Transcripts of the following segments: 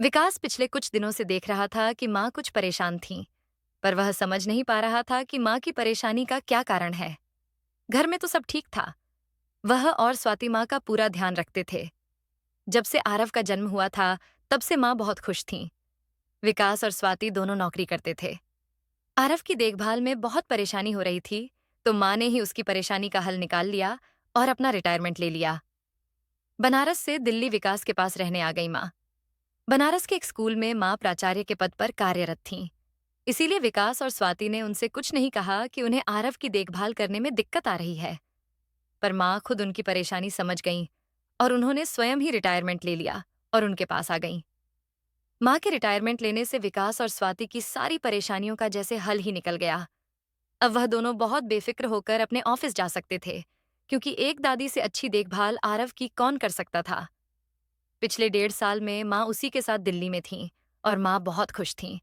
विकास पिछले कुछ दिनों से देख रहा था कि माँ कुछ परेशान थी, पर वह समझ नहीं पा रहा था कि माँ की परेशानी का क्या कारण है। घर में तो सब ठीक था। वह और स्वाति माँ का पूरा ध्यान रखते थे। जब से आरव का जन्म हुआ था, तब से माँ बहुत खुश थी। विकास और स्वाति दोनों नौकरी करते थे। आरव की देखभाल में बहुत परेशानी हो रही थी, तो माँ ने ही उसकी परेशानी का हल निकाल लिया और अपना रिटायरमेंट ले लिया। बनारस से दिल्ली विकास के पास रहने आ गई माँ। बनारस के एक स्कूल में माँ प्राचार्य के पद पर कार्यरत थीं। इसीलिए विकास और स्वाति ने उनसे कुछ नहीं कहा कि उन्हें आरव की देखभाल करने में दिक्कत आ रही है। पर माँ खुद उनकी परेशानी समझ गईं और उन्होंने स्वयं ही रिटायरमेंट ले लिया और उनके पास आ गईं। माँ के रिटायरमेंट लेने से विकास और स्वाति की सारी परेशानियों का जैसे हल ही निकल गया। अब वह दोनों बहुत बेफिक्र होकर अपने ऑफिस जा सकते थे, क्योंकि एक दादी से अच्छी देखभाल आरव की कौन कर सकता था। पिछले 1.5 साल में माँ उसी के साथ दिल्ली में थीं और माँ बहुत खुश थीं।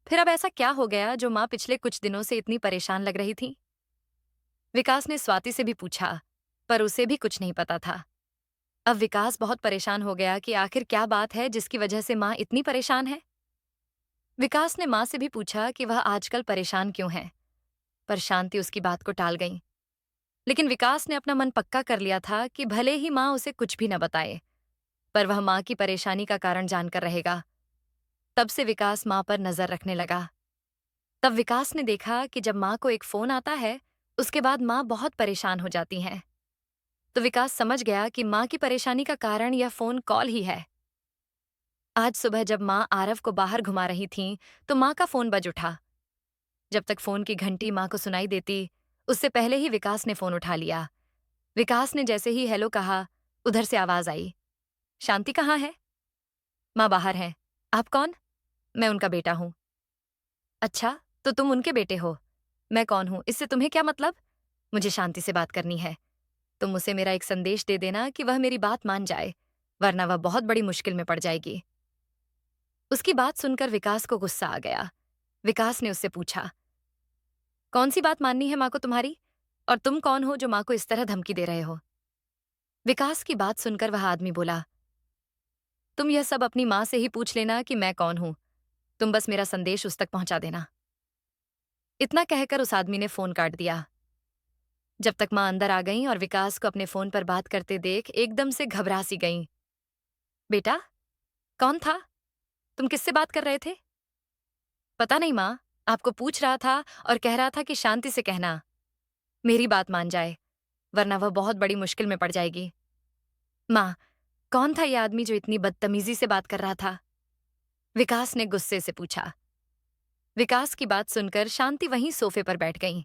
फिर अब ऐसा क्या हो गया जो माँ पिछले कुछ दिनों से इतनी परेशान लग रही थी? विकास ने स्वाति से भी पूछा, पर उसे भी कुछ नहीं पता था। अब विकास बहुत परेशान हो गया कि आखिर क्या बात है जिसकी वजह से माँ इतनी परेशान है। विकास ने माँ से भी पूछा कि वह आजकल परेशान क्यों है, पर शांति उसकी बात को टाल गई। लेकिन विकास ने अपना मन पक्का कर लिया था कि भले ही माँ उसे कुछ भी न बताए, पर वह माँ की परेशानी का कारण जानकर रहेगा। तब से विकास माँ पर नजर रखने लगा। तब विकास ने देखा कि जब माँ को एक फोन आता है, उसके बाद माँ बहुत परेशान हो जाती हैं। तो विकास समझ गया कि माँ की परेशानी का कारण यह फोन कॉल ही है। आज सुबह जब माँ आरव को बाहर घुमा रही थीं, तो माँ का फोन बज उठा। जब तक फोन की घंटी माँ को सुनाई देती, उससे पहले ही विकास ने फोन उठा लिया। विकास ने जैसे ही हेलो कहा, उधर से आवाज आई, शांति कहाँ है? माँ बाहर है। आप कौन? मैं उनका बेटा हूँ। अच्छा, तो तुम उनके बेटे हो। मैं कौन हूँ, इससे तुम्हें क्या मतलब? मुझे शांति से बात करनी है। तुम उसे मेरा एक संदेश दे देना कि वह मेरी बात मान जाए, वरना वह बहुत बड़ी मुश्किल में पड़ जाएगी। उसकी बात सुनकर विकास को गुस्सा आ गया। विकास ने उससे पूछा, कौन सी बात माननी है माँ को तुम्हारी? और तुम कौन हो जो माँ को इस तरह धमकी दे रहे हो? विकास की बात सुनकर वह आदमी बोला, तुम यह सब अपनी माँ से ही पूछ लेना कि मैं कौन हूं। तुम बस मेरा संदेश उस तक पहुंचा देना। इतना कहकर उस आदमी ने फोन काट दिया। जब तक माँ अंदर आ गईं और विकास को अपने फोन पर बात करते देख एकदम से घबरा सी गईं। बेटा, कौन था? तुम किससे बात कर रहे थे? पता नहीं माँ, आपको पूछ रहा था और कह रहा था कि शांति से कहना, मेरी बात मान जाए, वरना वह बहुत बड़ी मुश्किल में पड़ जाएगी। माँ, कौन था यह आदमी जो इतनी बदतमीजी से बात कर रहा था? विकास ने गुस्से से पूछा। विकास की बात सुनकर शांति वहीं सोफे पर बैठ गईं।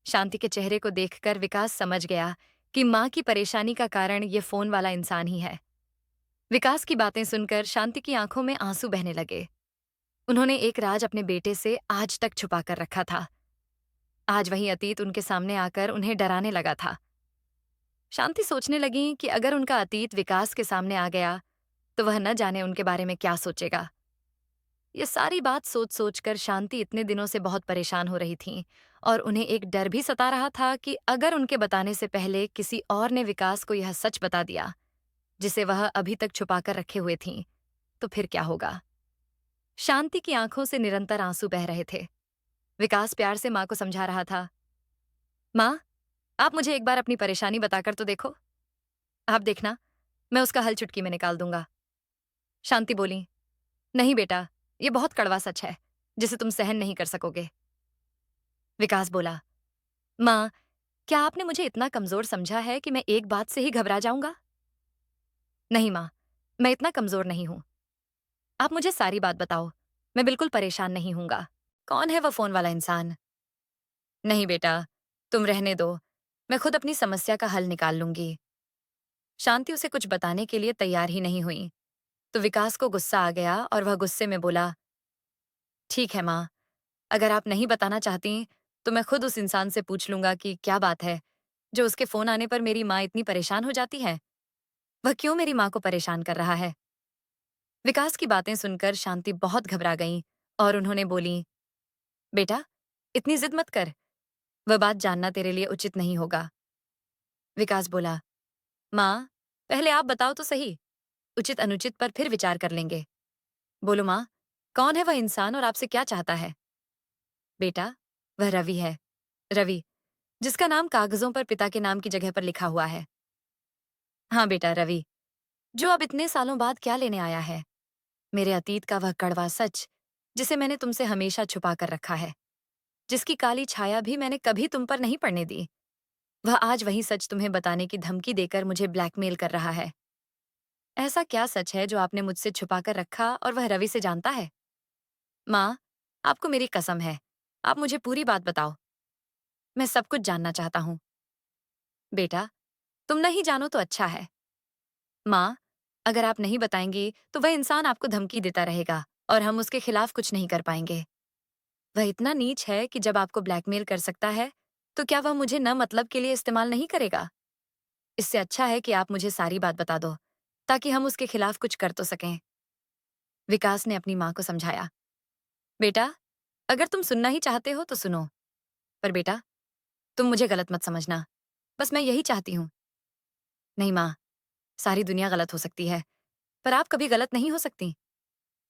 शांति के चेहरे को देखकर विकास समझ गया कि माँ की परेशानी का कारण ये फोन वाला इंसान ही है। विकास की बातें सुनकर शांति की आंखों में आंसू बहने लगे। उन्होंने एक राज अपने बेटे से आज तक छुपा कर रखा था। आज वही अतीत उनके सामने आकर उन्हें डराने लगा था। शांति सोचने लगी कि अगर उनका अतीत विकास के सामने आ गया, तो वह न जाने उनके बारे में क्या सोचेगा। ये सारी बात सोच सोचकर शांति इतने दिनों से बहुत परेशान हो रही थीं और उन्हें एक डर भी सता रहा था कि अगर उनके बताने से पहले किसी और ने विकास को यह सच बता दिया, जिसे वह अभी तक छुपाकर रखे हुए थीं, तो फिर क्या होगा। शांति की आंखों से निरंतर आंसू बह रहे थे। विकास प्यार से माँ को समझा रहा था, माँ, आप मुझे एक बार अपनी परेशानी बताकर तो देखो। आप देखना, मैं उसका हल चुटकी में निकाल दूंगा। शांति बोली, नहीं बेटा, ये बहुत कड़वा सच है, जिसे तुम सहन नहीं कर सकोगे। विकास बोला, माँ, क्या आपने मुझे इतना कमजोर समझा है कि मैं एक बात से ही घबरा जाऊंगा? नहीं माँ, मैं इतना कमजोर नहीं हूं। आप मुझे सारी बात बताओ, मैं बिल्कुल परेशान नहीं हूंगा। कौन है वह फोन वाला इंसान? नहीं बेटा, तुम रहने दो, मैं खुद अपनी समस्या का हल निकाल लूंगी। शांति उसे कुछ बताने के लिए तैयार ही नहीं हुई। तो विकास को गुस्सा आ गया और वह गुस्से में बोला, ठीक है माँ, अगर आप नहीं बताना चाहती, तो मैं खुद उस इंसान से पूछ लूंगा कि क्या बात है, जो उसके फोन आने पर मेरी माँ इतनी परेशान हो जाती है। वह क्यों मेरी माँ को परेशान कर रहा है? विकास की बातें सुनकर शांति बहुत घबरा गईं और उन्होंने बोली, बेटा, इतनी जिद मत कर, वह बात जानना तेरे लिए उचित नहीं होगा। विकास बोला, माँ, पहले आप बताओ तो सही, उचित अनुचित पर फिर विचार कर लेंगे। बोलो माँ, कौन है वह इंसान और आपसे क्या चाहता है? बेटा, वह रवि है। रवि, जिसका नाम कागजों पर पिता के नाम की जगह पर लिखा हुआ है। हाँ बेटा, रवि, जो अब इतने सालों बाद क्या लेने आया है? मेरे अतीत का वह कड़वा सच, जिसे मैंने तुमसे हमेशा छुपा कर रखा है, जिसकी काली छाया भी मैंने कभी तुम पर नहीं पड़ने दी। वह आज वही सच तुम्हें बताने की धमकी देकर मुझे ब्लैकमेल कर रहा है। ऐसा क्या सच है जो आपने मुझसे छुपा कर रखा और वह रवि से जानता है? माँ, आपको मेरी कसम है, आप मुझे पूरी बात बताओ। मैं सब कुछ जानना चाहता हूँ। बेटा, तुम नहीं जानो तो अच्छा है। माँ, अगर आप नहीं बताएंगी तो वह इंसान आपको धमकी देता रहेगा और हम उसके खिलाफ कुछ नहीं कर पाएंगे। वह इतना नीच है कि जब आपको ब्लैकमेल कर सकता है, तो क्या वह मुझे न मतलब के लिए इस्तेमाल नहीं करेगा? इससे अच्छा है कि आप मुझे सारी बात बता दो, ताकि हम उसके खिलाफ कुछ कर तो सकें। विकास ने अपनी माँ को समझाया। बेटा, अगर तुम सुनना ही चाहते हो तो सुनो, पर बेटा, तुम मुझे गलत मत समझना। बस मैं यही चाहती हूँ। नहीं माँ, सारी दुनिया गलत हो सकती है, पर आप कभी गलत नहीं हो सकती।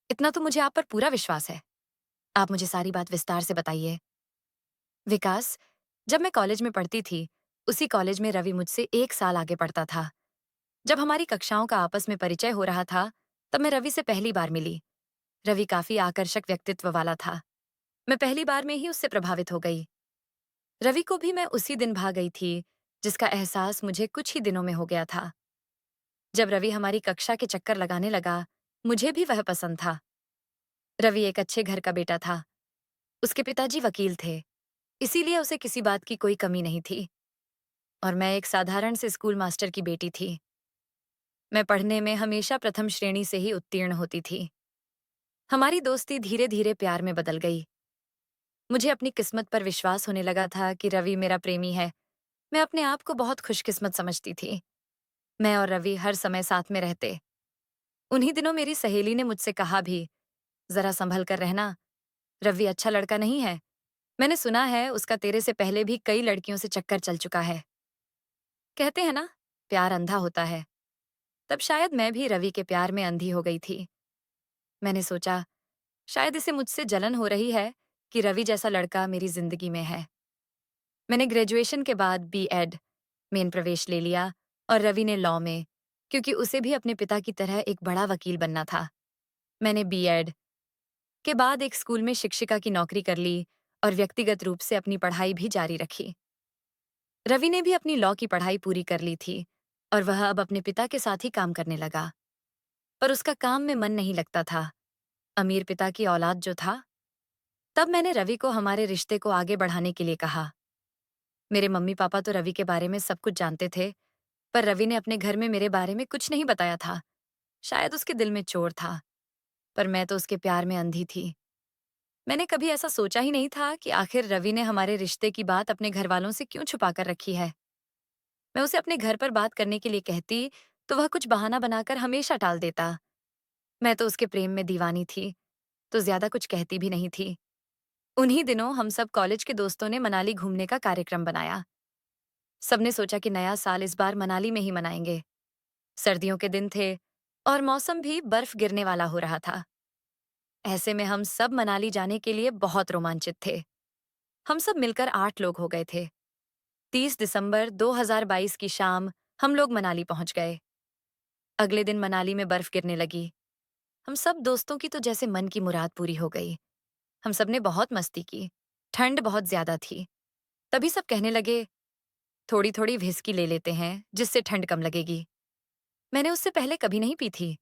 इतना तो मुझे आप पर पूरा विश्वास है। आप मुझे सारी बात विस्तार से बताइए। विकास, जब मैं कॉलेज में पढ़ती थी, उसी कॉलेज में रवि मुझसे 1 साल आगे पढ़ता था। जब हमारी कक्षाओं का आपस में परिचय हो रहा था, तब मैं रवि से पहली बार मिली। रवि काफी आकर्षक व्यक्तित्व वाला था। मैं पहली बार में ही उससे प्रभावित हो गई। रवि को भी मैं उसी दिन भा गई थी, जिसका एहसास मुझे कुछ ही दिनों में हो गया था। जब रवि हमारी कक्षा के चक्कर लगाने लगा, मुझे भी वह पसंद था। रवि एक अच्छे घर का बेटा था। उसके पिताजी वकील थे, इसीलिए उसे किसी बात की कोई कमी नहीं थी। और मैं एक साधारण से स्कूल मास्टर की बेटी थी। मैं पढ़ने में हमेशा प्रथम श्रेणी से ही उत्तीर्ण होती थी। हमारी दोस्ती धीरे धीरे प्यार में बदल गई। मुझे अपनी किस्मत पर विश्वास होने लगा था कि रवि मेरा प्रेमी है। मैं अपने आप को बहुत खुशकिस्मत समझती थी। मैं और रवि हर समय साथ में रहते। उन्हीं दिनों मेरी सहेली ने मुझसे कहा भी, जरा संभल कर रहना, रवि अच्छा लड़का नहीं है। मैंने सुना है उसका तेरे से पहले भी कई लड़कियों से चक्कर चल चुका है। कहते हैं ना, प्यार अंधा होता है। तब शायद मैं भी रवि के प्यार में अंधी हो गई थी। मैंने सोचा, शायद इसे मुझसे जलन हो रही है कि रवि जैसा लड़का मेरी जिंदगी में है। मैंने ग्रेजुएशन के बाद बीएड मेन प्रवेश ले लिया और रवि ने लॉ में, क्योंकि उसे भी अपने पिता की तरह एक बड़ा वकील बनना था। मैंने बीएड के बाद एक स्कूल में शिक्षिका की नौकरी कर ली और व्यक्तिगत रूप से अपनी पढ़ाई भी जारी रखी। रवि ने भी अपनी लॉ की पढ़ाई पूरी कर ली थी और वह अब अपने पिता के साथ ही काम करने लगा। पर उसका काम में मन नहीं लगता था। अमीर पिता की औलाद जो था। तब मैंने रवि को हमारे रिश्ते को आगे बढ़ाने के लिए कहा। मेरे मम्मी पापा तो रवि के बारे में सब कुछ जानते थे, पर रवि ने अपने घर में मेरे बारे में कुछ नहीं बताया था। शायद उसके दिल में चोर था, पर मैं तो उसके प्यार में अंधी थी। मैंने कभी ऐसा सोचा ही नहीं था कि आखिर रवि ने हमारे रिश्ते की बात अपने घर वालों से क्यों छुपा कर रखी है। मैं उसे अपने घर पर बात करने के लिए कहती, तो वह कुछ बहाना बनाकर हमेशा टाल देता। मैं तो उसके प्रेम में दीवानी थी, तो ज्यादा कुछ कहती भी नहीं थी। उन्हीं दिनों हम सब कॉलेज के दोस्तों ने मनाली घूमने का कार्यक्रम बनाया। सबने सोचा कि नया साल इस बार मनाली में ही मनाएंगे। सर्दियों के दिन थे और मौसम भी बर्फ गिरने वाला हो रहा था। ऐसे में हम सब मनाली जाने के लिए बहुत रोमांचित थे। हम सब मिलकर 8 लोग हो गए थे। 30 दिसंबर 2022 की शाम हम लोग मनाली पहुंच गए। अगले दिन मनाली में बर्फ गिरने लगी। हम सब दोस्तों की तो जैसे मन की मुराद पूरी हो गई। हम सब ने बहुत मस्ती की। ठंड बहुत ज्यादा थी। तभी सब कहने लगे, थोड़ी थोड़ी व्हिस्की ले लेते हैं जिससे ठंड कम लगेगी। मैंने उससे पहले कभी नहीं पी थी।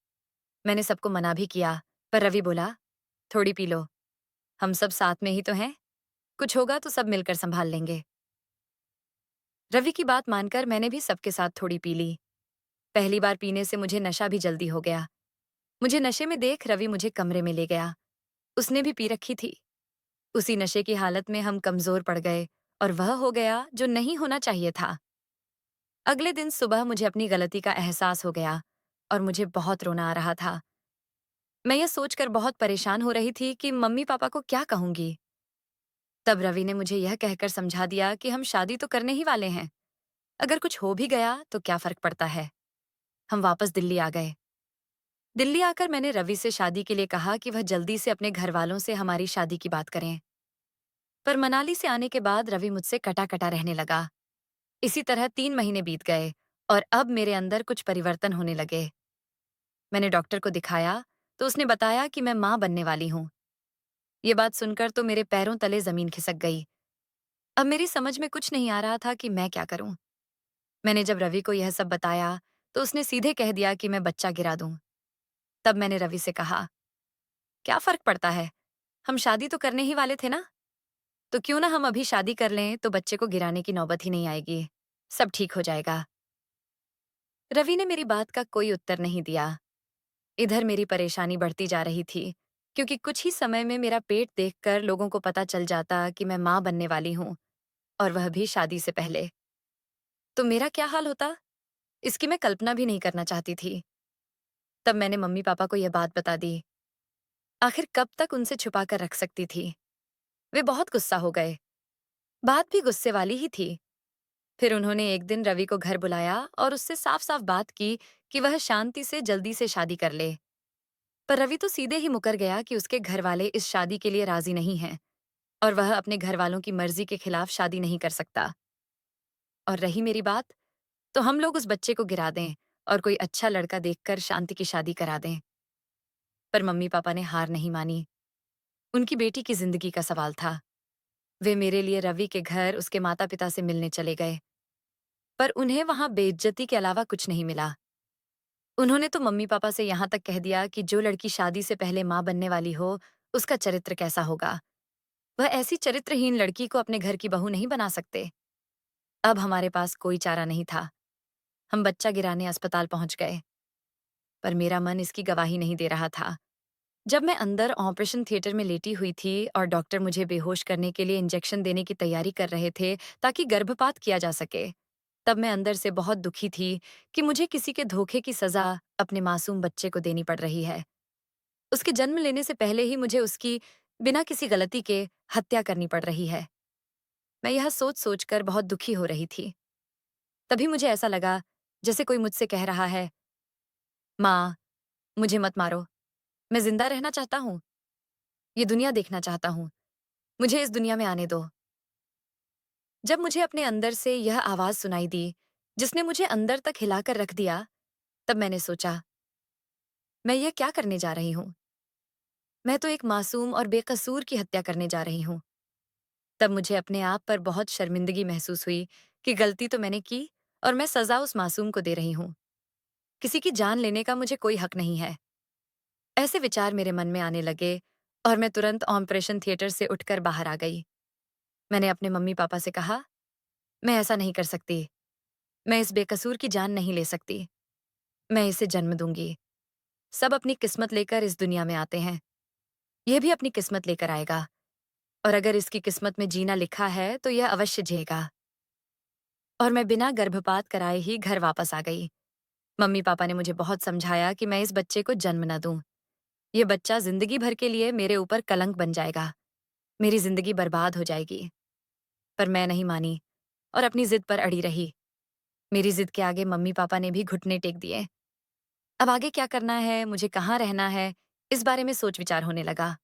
मैंने सबको मना भी किया, पर रवि बोला, थोड़ी पी लो, हम सब साथ में ही तो हैं, कुछ होगा तो सब मिलकर संभाल लेंगे। रवि की बात मानकर मैंने भी सबके साथ थोड़ी पी ली। पहली बार पीने से मुझे नशा भी जल्दी हो गया। मुझे नशे में देख रवि मुझे कमरे में ले गया। उसने भी पी रखी थी। उसी नशे की हालत में हम कमजोर पड़ गए और वह हो गया जो नहीं होना चाहिए था। अगले दिन सुबह मुझे अपनी गलती का एहसास हो गया और मुझे बहुत रोना आ रहा था। मैं यह सोचकर बहुत परेशान हो रही थी कि मम्मी पापा को क्या कहूंगी। तब रवि ने मुझे यह कहकर समझा दिया कि हम शादी तो करने ही वाले हैं। अगर कुछ हो भी गया तो क्या फर्क पड़ता है। हम वापस दिल्ली आ गए। दिल्ली आकर मैंने रवि से शादी के लिए कहा कि वह जल्दी से अपने घर वालों से हमारी शादी की बात करें। पर मनाली से आने के बाद रवि मुझसे कटा कटा रहने लगा। इसी तरह 3 महीने बीत गए और अब मेरे अंदर कुछ परिवर्तन होने लगे। मैंने डॉक्टर को दिखाया तो उसने बताया कि मैं माँ बनने वाली हूँ। ये बात सुनकर तो मेरे पैरों तले जमीन खिसक गई। अब मेरी समझ में कुछ नहीं आ रहा था कि मैं क्या करूं। मैंने जब रवि को यह सब बताया तो उसने सीधे कह दिया कि मैं बच्चा गिरा दूं। तब मैंने रवि से कहा, क्या फर्क पड़ता है, हम शादी तो करने ही वाले थे ना, तो क्यों ना हम अभी शादी कर लें तो बच्चे को गिराने की नौबत ही नहीं आएगी। सब ठीक हो जाएगा। रवि ने मेरी बात का कोई उत्तर नहीं दिया। इधर मेरी परेशानी बढ़ती जा रही थी, क्योंकि कुछ ही समय में मेरा पेट देखकर लोगों को पता चल जाता कि मैं माँ बनने वाली हूँ, और वह भी शादी से पहले। तो मेरा क्या हाल होता, इसकी मैं कल्पना भी नहीं करना चाहती थी। तब मैंने मम्मी पापा को यह बात बता दी। आखिर कब तक उनसे छुपा कर रख सकती थी। वे बहुत गुस्सा हो गए। बात भी गुस्से वाली ही थी। फिर उन्होंने एक दिन रवि को घर बुलाया और उससे साफ साफ बात की कि वह शांति से जल्दी से शादी कर ले। पर रवि तो सीधे ही मुकर गया कि उसके घर वाले इस शादी के लिए राजी नहीं हैं, और वह अपने घर वालों की मर्जी के खिलाफ शादी नहीं कर सकता। और रही मेरी बात, तो हम लोग उस बच्चे को गिरा दें और कोई अच्छा लड़का देखकर शांति की शादी करा दें। पर मम्मी पापा ने हार नहीं मानी। उनकी बेटी की जिंदगी का सवाल था। वे मेरे लिए रवि के घर उसके माता पिता से मिलने चले गए, पर उन्हें वहां बेइज्जती के अलावा कुछ नहीं मिला। उन्होंने तो मम्मी पापा से यहाँ तक कह दिया कि जो लड़की शादी से पहले माँ बनने वाली हो, उसका चरित्र कैसा होगा। वह ऐसी चरित्रहीन लड़की को अपने घर की बहू नहीं बना सकते। अब हमारे पास कोई चारा नहीं था। हम बच्चा गिराने अस्पताल पहुंच गए, पर मेरा मन इसकी गवाही नहीं दे रहा था। जब मैं अंदर ऑपरेशन थिएटर में लेटी हुई थी और डॉक्टर मुझे बेहोश करने के लिए इंजेक्शन देने की तैयारी कर रहे थे ताकि गर्भपात किया जा सके, तब मैं अंदर से बहुत दुखी थी कि मुझे किसी के धोखे की सजा अपने मासूम बच्चे को देनी पड़ रही है। उसके जन्म लेने से पहले ही मुझे उसकी बिना किसी गलती के हत्या करनी पड़ रही है। मैं यह सोच सोच कर बहुत दुखी हो रही थी। तभी मुझे ऐसा लगा जैसे कोई मुझसे कह रहा है, माँ, मुझे मत मारो, मैं जिंदा रहना चाहता हूँ, ये दुनिया देखना चाहता हूँ, मुझे इस दुनिया में आने दो। जब मुझे अपने अंदर से यह आवाज सुनाई दी, जिसने मुझे अंदर तक हिलाकर रख दिया, तब मैंने सोचा, मैं यह क्या करने जा रही हूँ। मैं तो एक मासूम और बेकसूर की हत्या करने जा रही हूँ। तब मुझे अपने आप पर बहुत शर्मिंदगी महसूस हुई कि गलती तो मैंने की और मैं सजा उस मासूम को दे रही हूँ। किसी की जान लेने का मुझे कोई हक नहीं है। ऐसे विचार मेरे मन में आने लगे और मैं तुरंत ऑपरेशन थिएटर से उठकर बाहर आ गई। मैंने अपने मम्मी पापा से कहा, मैं ऐसा नहीं कर सकती। मैं इस बेकसूर की जान नहीं ले सकती। मैं इसे जन्म दूंगी। सब अपनी किस्मत लेकर इस दुनिया में आते हैं। यह भी अपनी किस्मत लेकर आएगा, और अगर इसकी किस्मत में जीना लिखा है तो यह अवश्य जिएगा। और मैं बिना गर्भपात कराए ही घर वापस आ गई। मम्मी पापा ने मुझे बहुत समझाया कि मैं इस बच्चे को जन्म न दूं। ये बच्चा जिंदगी भर के लिए मेरे ऊपर कलंक बन जाएगा। मेरी जिंदगी बर्बाद हो जाएगी। पर मैं नहीं मानी और अपनी जिद पर अड़ी रही। मेरी जिद के आगे मम्मी पापा ने भी घुटने टेक दिए। अब आगे क्या करना है, मुझे कहाँ रहना है, इस बारे में सोच विचार होने लगा।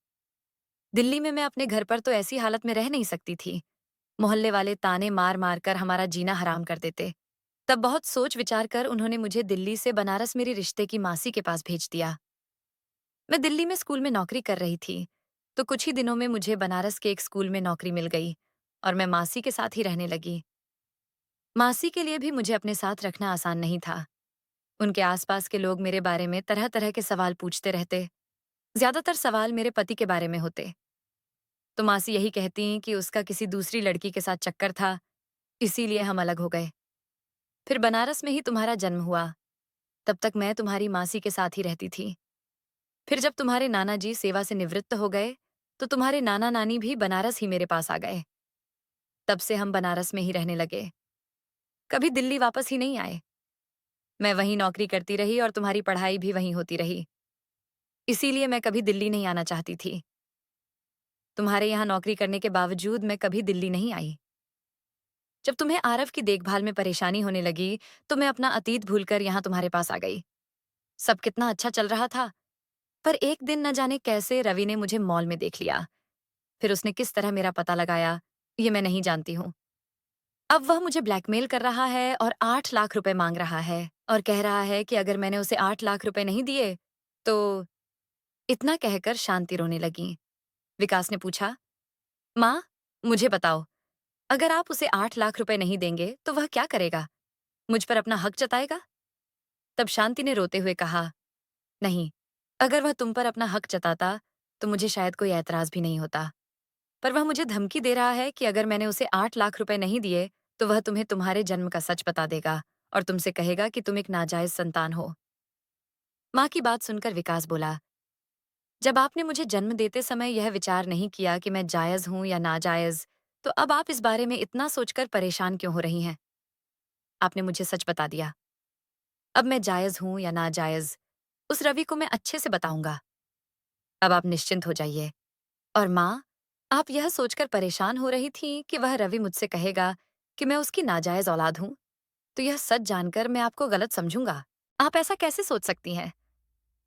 दिल्ली में मैं अपने घर पर तो ऐसी हालत में रह नहीं सकती थी। मोहल्ले वाले ताने मार मार कर हमारा जीना हराम कर देते। तब बहुत सोच विचार कर उन्होंने मुझे दिल्ली से बनारस मेरी रिश्ते की मासी के पास भेज दिया। मैं दिल्ली में स्कूल में नौकरी कर रही थी, तो कुछ ही दिनों में मुझे बनारस के एक स्कूल में नौकरी मिल गई और मैं मासी के साथ ही रहने लगी। मासी के लिए भी मुझे अपने साथ रखना आसान नहीं था। उनके आसपास के लोग मेरे बारे में तरह तरह के सवाल पूछते रहते। ज्यादातर सवाल मेरे पति के बारे में होते। तो मासी यही कहती कि उसका किसी दूसरी लड़की के साथ चक्कर था, इसीलिए हम अलग हो गए। फिर बनारस में ही तुम्हारा जन्म हुआ। तब तक मैं तुम्हारी मासी के साथ ही रहती थी। फिर जब तुम्हारे नाना जी सेवा से निवृत्त हो गए, तो तुम्हारे नाना नानी भी बनारस ही मेरे पास आ गए। तब से हम बनारस में ही रहने लगे। कभी दिल्ली वापस ही नहीं आए। मैं वहीं नौकरी करती रही और तुम्हारी पढ़ाई भी वहीं होती रही। इसीलिए मैं कभी दिल्ली नहीं आना चाहती थी। तुम्हारे यहाँ नौकरी करने के बावजूद मैं कभी दिल्ली नहीं आई। जब तुम्हें आरव की देखभाल में परेशानी होने लगी, तो मैं अपना अतीत भूलकर यहाँ तुम्हारे पास आ गई। सब कितना अच्छा चल रहा था। पर एक दिन न जाने कैसे रवि ने मुझे मॉल में देख लिया। फिर उसने किस तरह मेरा पता लगाया, ये मैं नहीं जानती हूँ। अब वह मुझे ब्लैकमेल कर रहा है और 8 लाख रुपए मांग रहा है और कह रहा है कि अगर मैंने उसे 8 लाख रुपए नहीं दिए तो। इतना कहकर शांति रोने लगी। विकास ने पूछा, माँ, मुझे बताओ, अगर आप उसे 8 लाख रुपए नहीं देंगे तो वह क्या करेगा? मुझ पर अपना हक जताएगा? तब शांति ने रोते हुए कहा, नहीं, अगर वह तुम पर अपना हक जताता तो मुझे शायद कोई ऐतराज भी नहीं होता। पर वह मुझे धमकी दे रहा है कि अगर मैंने उसे 8 लाख रुपए नहीं दिए तो वह तुम्हें तुम्हारे जन्म का सच बता देगा और तुमसे कहेगा कि तुम एक नाजायज संतान हो। माँ की बात सुनकर विकास बोला, जब आपने मुझे जन्म देते समय यह विचार नहीं किया कि मैं जायज हूं या नाजायज, तो अब आप इस बारे में इतना सोचकर परेशान क्यों हो रही हैं? आपने मुझे सच बता दिया। अब मैं जायज हूं या नाजायज, उस रवि को मैं अच्छे से बताऊंगा। अब आप निश्चिंत हो जाइए। और माँ, आप यह सोचकर परेशान हो रही थी कि वह रवि मुझसे कहेगा कि मैं उसकी नाजायज औलाद हूं, तो यह सच जानकर मैं आपको गलत समझूंगा। आप ऐसा कैसे सोच सकती हैं?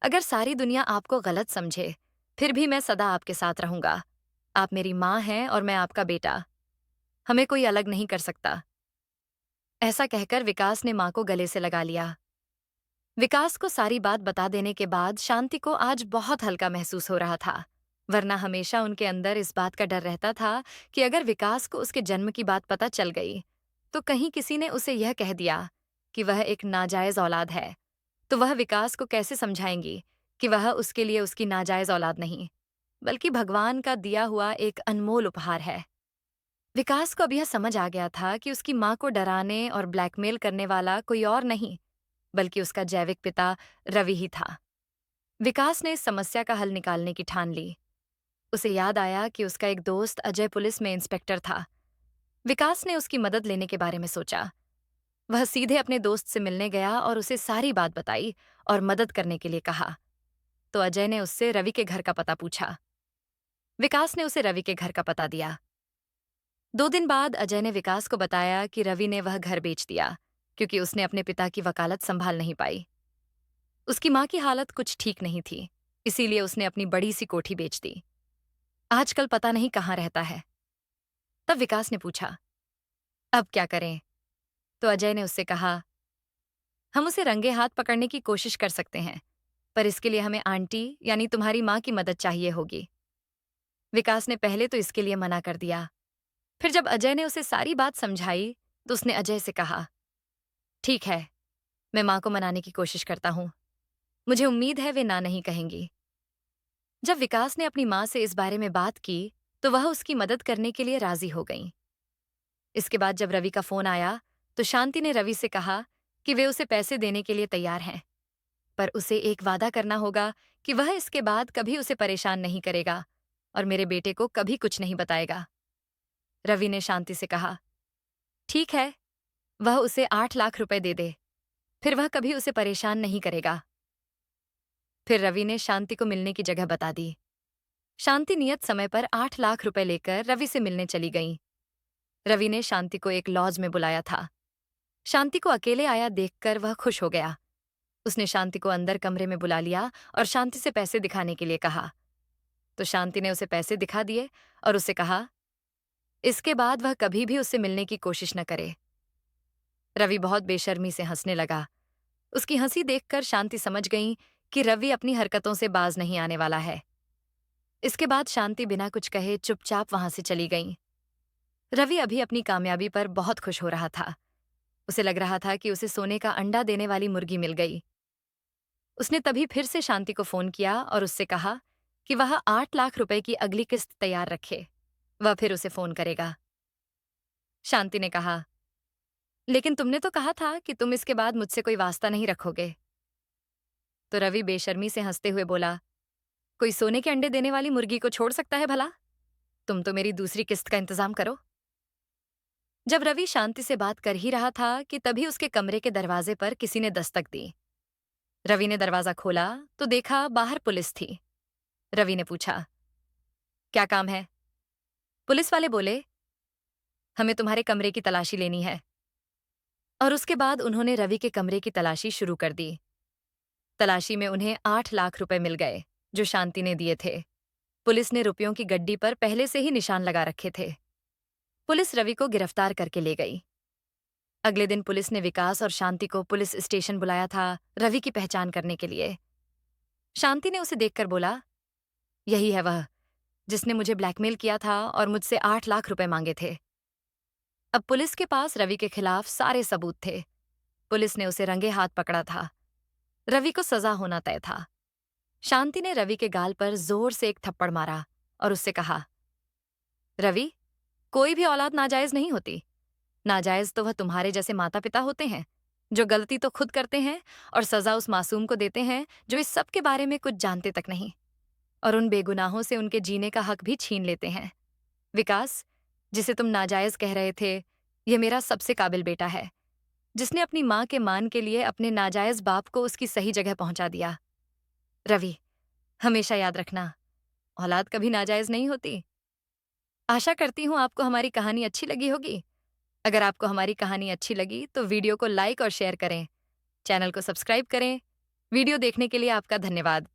अगर सारी दुनिया आपको गलत समझे, फिर भी मैं सदा आपके साथ रहूंगा। आप मेरी माँ हैं और मैं आपका बेटा। हमें कोई अलग नहीं कर सकता। ऐसा कहकर विकास ने माँ को गले से लगा लिया। विकास को सारी बात बता देने के बाद शांति को आज बहुत हल्का महसूस हो रहा था। वरना हमेशा उनके अंदर इस बात का डर रहता था कि अगर विकास को उसके जन्म की बात पता चल गई, तो कहीं किसी ने उसे यह कह दिया कि वह एक नाजायज औलाद है, तो वह विकास को कैसे समझाएंगी कि वह उसके लिए उसकी नाजायज औलाद नहीं, बल्कि भगवान का दिया हुआ एक अनमोल उपहार है। विकास को अब यह समझ आ गया था कि उसकी माँ को डराने और ब्लैकमेल करने वाला कोई और नहीं, बल्कि उसका जैविक पिता रवि ही था। विकास ने इस समस्या का हल निकालने की ठान ली। उसे याद आया कि उसका एक दोस्त अजय पुलिस में इंस्पेक्टर था। विकास ने उसकी मदद लेने के बारे में सोचा। वह सीधे अपने दोस्त से मिलने गया और उसे सारी बात बताई और मदद करने के लिए कहा। तो अजय ने उससे रवि के घर का पता पूछा। विकास ने उसे रवि के घर का पता दिया। 2 दिन बाद अजय ने विकास को बताया कि रवि ने वह घर बेच दिया, क्योंकि उसने अपने पिता की वकालत संभाल नहीं पाई। उसकी माँ की हालत कुछ ठीक नहीं थी, इसीलिए उसने अपनी बड़ी सी कोठी बेच दी। आजकल पता नहीं कहाँ रहता है। तब विकास ने पूछा, अब क्या करें? तो अजय ने उससे कहा, हम उसे रंगे हाथ पकड़ने की कोशिश कर सकते हैं, पर इसके लिए हमें आंटी यानी तुम्हारी माँ की मदद चाहिए होगी। विकास ने पहले तो इसके लिए मना कर दिया। फिर जब अजय ने उसे सारी बात समझाई, तो उसने अजय से कहा, ठीक है, मैं माँ को मनाने की कोशिश करता हूँ। मुझे उम्मीद है वे ना नहीं कहेंगी। जब विकास ने अपनी माँ से इस बारे में बात की, तो वह उसकी मदद करने के लिए राजी हो गईं। इसके बाद जब रवि का फोन आया, तो शांति ने रवि से कहा कि वे उसे पैसे देने के लिए तैयार हैं, पर उसे एक वादा करना होगा कि वह इसके बाद कभी उसे परेशान नहीं करेगा और मेरे बेटे को कभी कुछ नहीं बताएगा। रवि ने शांति से कहा, ठीक है, वह उसे 8 लाख रुपए दे दे, फिर वह कभी उसे परेशान नहीं करेगा। फिर रवि ने शांति को मिलने की जगह बता दी। शांति नियत समय पर 8 लाख रुपए लेकर रवि से मिलने चली गई। रवि ने शांति को एक लॉज में बुलाया था। शांति को अकेले आया देखकर वह खुश हो गया। उसने शांति को अंदर कमरे में बुला लिया और शांति से पैसे दिखाने के लिए कहा। तो शांति ने उसे पैसे दिखा दिए और उससे कहा, इसके बाद वह कभी भी उससे मिलने की कोशिश न करे। रवि बहुत बेशर्मी से हंसने लगा। उसकी हंसी देखकर शांति समझ गई कि रवि अपनी हरकतों से बाज नहीं आने वाला है। इसके बाद शांति बिना कुछ कहे चुपचाप वहां से चली गई। रवि अभी अपनी कामयाबी पर बहुत खुश हो रहा था। उसे लग रहा था कि उसे सोने का अंडा देने वाली मुर्गी मिल गई। उसने तभी फिर से शांति को फोन किया और उससे कहा कि वह 8 लाख रुपए की अगली किस्त तैयार रखे। वह फिर उसे फोन करेगा। शांति ने कहा, लेकिन तुमने तो कहा था कि तुम इसके बाद मुझसे कोई वास्ता नहीं रखोगे। तो रवि बेशर्मी से हंसते हुए बोला, कोई सोने के अंडे देने वाली मुर्गी को छोड़ सकता है भला? तुम तो मेरी दूसरी किस्त का इंतजाम करो। जब रवि शांति से बात कर ही रहा था कि तभी उसके कमरे के दरवाजे पर किसी ने दस्तक दी। रवि ने दरवाजा खोला तो देखा बाहर पुलिस थी। रवि ने पूछा, क्या काम है? पुलिस वाले बोले, हमें तुम्हारे कमरे की तलाशी लेनी है। और उसके बाद उन्होंने रवि के कमरे की तलाशी शुरू कर दी। तलाशी में उन्हें 8 लाख रुपए मिल गए, जो शांति ने दिए थे। पुलिस ने रुपयों की गड्डी पर पहले से ही निशान लगा रखे थे। पुलिस रवि को गिरफ्तार करके ले गई। अगले दिन पुलिस ने विकास और शांति को पुलिस स्टेशन बुलाया था रवि की पहचान करने के लिए। शांति ने उसे देखकर बोला, यही है वह जिसने मुझे ब्लैकमेल किया था और मुझसे 8 लाख रुपए मांगे थे। अब पुलिस के पास रवि के खिलाफ सारे सबूत थे। पुलिस ने उसे रंगे हाथ पकड़ा था। रवि को सजा होना तय था। शांति ने रवि के गाल पर जोर से एक थप्पड़ मारा और उससे कहा, रवि, कोई भी औलाद नाजायज नहीं होती। नाजायज तो वह तुम्हारे जैसे माता पिता होते हैं, जो गलती तो खुद करते हैं और सजा उस मासूम को देते हैं जो इस सब के बारे में कुछ जानते तक नहीं, और उन बेगुनाहों से उनके जीने का हक भी छीन लेते हैं। विकास, जिसे तुम नाजायज कह रहे थे, यह मेरा सबसे काबिल बेटा है, जिसने अपनी माँ के मान के लिए अपने नाजायज बाप को उसकी सही जगह पहुंचा दिया। रवि, हमेशा याद रखना, औलाद कभी नाजायज नहीं होती। आशा करती हूँ आपको हमारी कहानी अच्छी लगी होगी। अगर आपको हमारी कहानी अच्छी लगी तो वीडियो को लाइक और शेयर करें, चैनल को सब्सक्राइब करें। वीडियो देखने के लिए आपका धन्यवाद।